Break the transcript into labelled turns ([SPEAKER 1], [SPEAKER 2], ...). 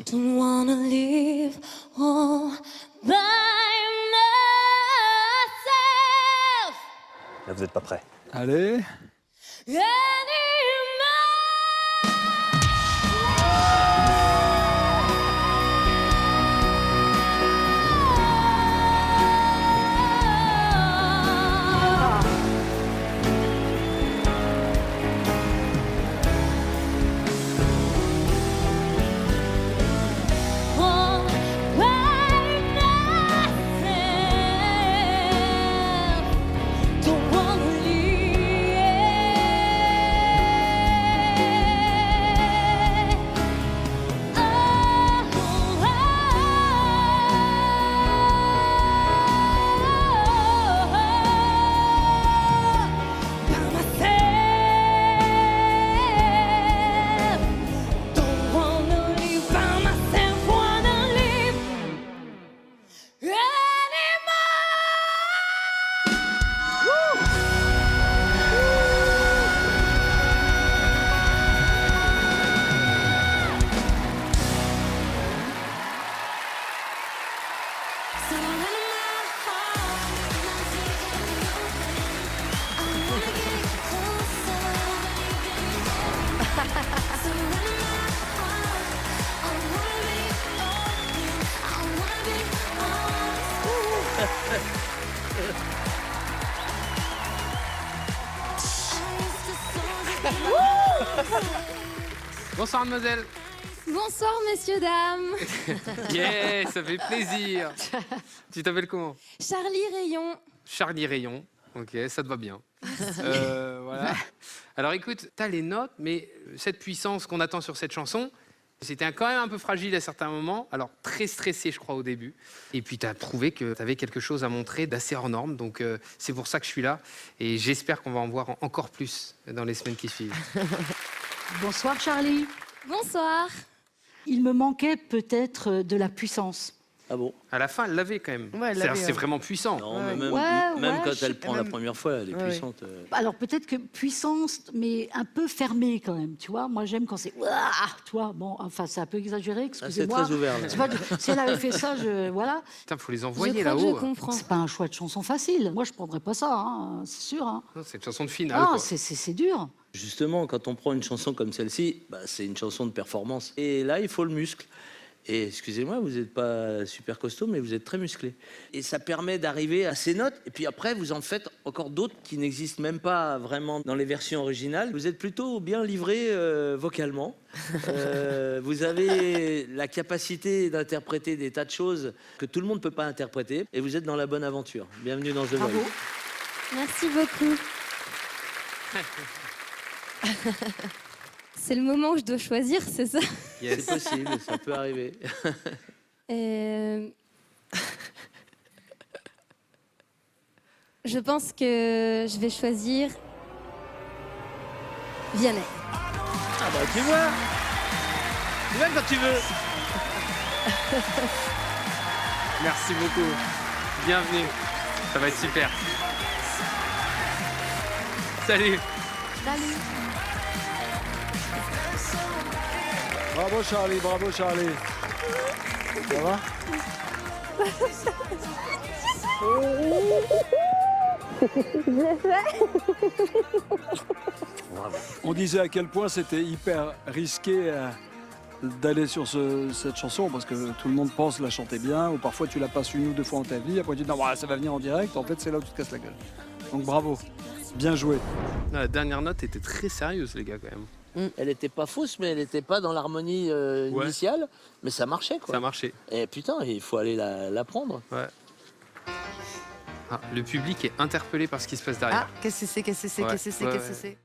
[SPEAKER 1] Don't wanna live all by myself
[SPEAKER 2] Là, vous n'êtes pas prêts.
[SPEAKER 3] Allez.
[SPEAKER 1] anymore. All by myself. Don't wanna live. By myself. Don't wanna live by myself. Wanna live
[SPEAKER 4] Bonsoir, mademoiselle.
[SPEAKER 1] Bonsoir, messieurs, dames.
[SPEAKER 4] Yeah, ça fait plaisir. Tu t'appelles comment?
[SPEAKER 1] Charlie Rayon.
[SPEAKER 4] Charlie Rayon. Ok, ça te va bien. Voilà. Alors écoute, t'as les notes, mais cette puissance qu'on attend sur cette chanson, c'était quand même un peu fragile à certains moments. Alors très stressé, je crois, au début. Et puis t'as trouvé que t'avais quelque chose à montrer d'assez hors norme. Donc c'est pour ça que je suis là. Et j'espère qu'on va en voir encore plus dans les semaines qui suivent.
[SPEAKER 5] Bonsoir Charlie.
[SPEAKER 1] Bonsoir.
[SPEAKER 5] Il me manquait peut-être de la puissance.
[SPEAKER 6] Ah bon?
[SPEAKER 4] À la fin, elle l'avait quand même.
[SPEAKER 7] Ouais, elle
[SPEAKER 4] C'est-à-dire,
[SPEAKER 7] l'avait,
[SPEAKER 4] c'est vraiment puissant.
[SPEAKER 6] Non, mais même,
[SPEAKER 5] Ouais,
[SPEAKER 6] même
[SPEAKER 5] ouais,
[SPEAKER 6] quand
[SPEAKER 5] je sais
[SPEAKER 6] elle prend la
[SPEAKER 7] même-
[SPEAKER 6] première fois, elle est
[SPEAKER 7] Ouais,
[SPEAKER 6] puissante.
[SPEAKER 5] Alors peut-être que puissance, mais un peu fermée quand même, tu vois. Moi j'aime quand c'est... Ouah, tu vois, bon, enfin c'est un peu exagéré,
[SPEAKER 6] Ah, c'est
[SPEAKER 5] excusez-moi.
[SPEAKER 6] très ouvert, là.
[SPEAKER 5] C'est pas du- Si elle avait fait ça, voilà.
[SPEAKER 4] Putain, faut les
[SPEAKER 1] Je
[SPEAKER 4] envoyer
[SPEAKER 1] crois que je
[SPEAKER 4] là-haut.
[SPEAKER 1] comprends.
[SPEAKER 5] C'est pas un choix de chanson facile. Moi je prendrais pas ça, hein, c'est sûr. Hein.
[SPEAKER 4] Non, c'est une chanson de finale.
[SPEAKER 5] Ah,
[SPEAKER 4] quoi.
[SPEAKER 5] c'est dur.
[SPEAKER 6] Justement, quand on prend une chanson comme celle-ci, bah, c'est une chanson de performance. Et là, il faut le muscle. Et excusez-moi, vous n'êtes pas super costaud, mais vous êtes très musclé. Et ça permet d'arriver à ces notes. Et puis après, vous en faites encore d'autres qui n'existent même pas vraiment dans les versions originales. Vous êtes plutôt bien livré vocalement. Vous avez la capacité d'interpréter des tas de choses que tout le monde ne peut pas interpréter. Et vous êtes dans la bonne aventure. Bienvenue dans The
[SPEAKER 5] Bravo.
[SPEAKER 6] Voice.
[SPEAKER 1] Merci beaucoup. C'est le moment où je dois choisir, c'est ça?
[SPEAKER 4] Yes.
[SPEAKER 6] C'est possible, ça peut arriver.
[SPEAKER 1] Je pense que je vais choisir Vianney.
[SPEAKER 6] Ah bah tu vois quand tu veux.
[SPEAKER 4] Merci beaucoup. Bienvenue. Ça va être super. Salut.
[SPEAKER 5] Salut.
[SPEAKER 3] Bravo Charlie, bravo Charlie. Ça va? On disait à quel point c'était hyper risqué d'aller sur cette chanson parce que tout le monde pense la chanter bien ou parfois tu la passes une ou deux fois dans ta vie, après tu dis non voilà, ça va venir en direct, en fait c'est là où tu te casses la gueule. Donc bravo, bien joué.
[SPEAKER 4] La dernière note était très sérieuse, les gars, quand même.
[SPEAKER 6] Elle était pas fausse, mais elle était pas dans l'harmonie
[SPEAKER 4] Ouais.
[SPEAKER 6] initiale. Mais ça marchait, quoi.
[SPEAKER 4] Ça a marché.
[SPEAKER 6] Et putain, il faut aller la prendre.
[SPEAKER 4] Ouais. Ah, le public est interpellé par ce qui se passe derrière.
[SPEAKER 7] Ah, qu'est-ce que c'est, qu'est-ce que c'est,
[SPEAKER 4] Ouais,
[SPEAKER 7] qu'est-ce que c'est,
[SPEAKER 4] ouais,
[SPEAKER 7] qu'est-ce que
[SPEAKER 4] ouais.
[SPEAKER 7] c'est?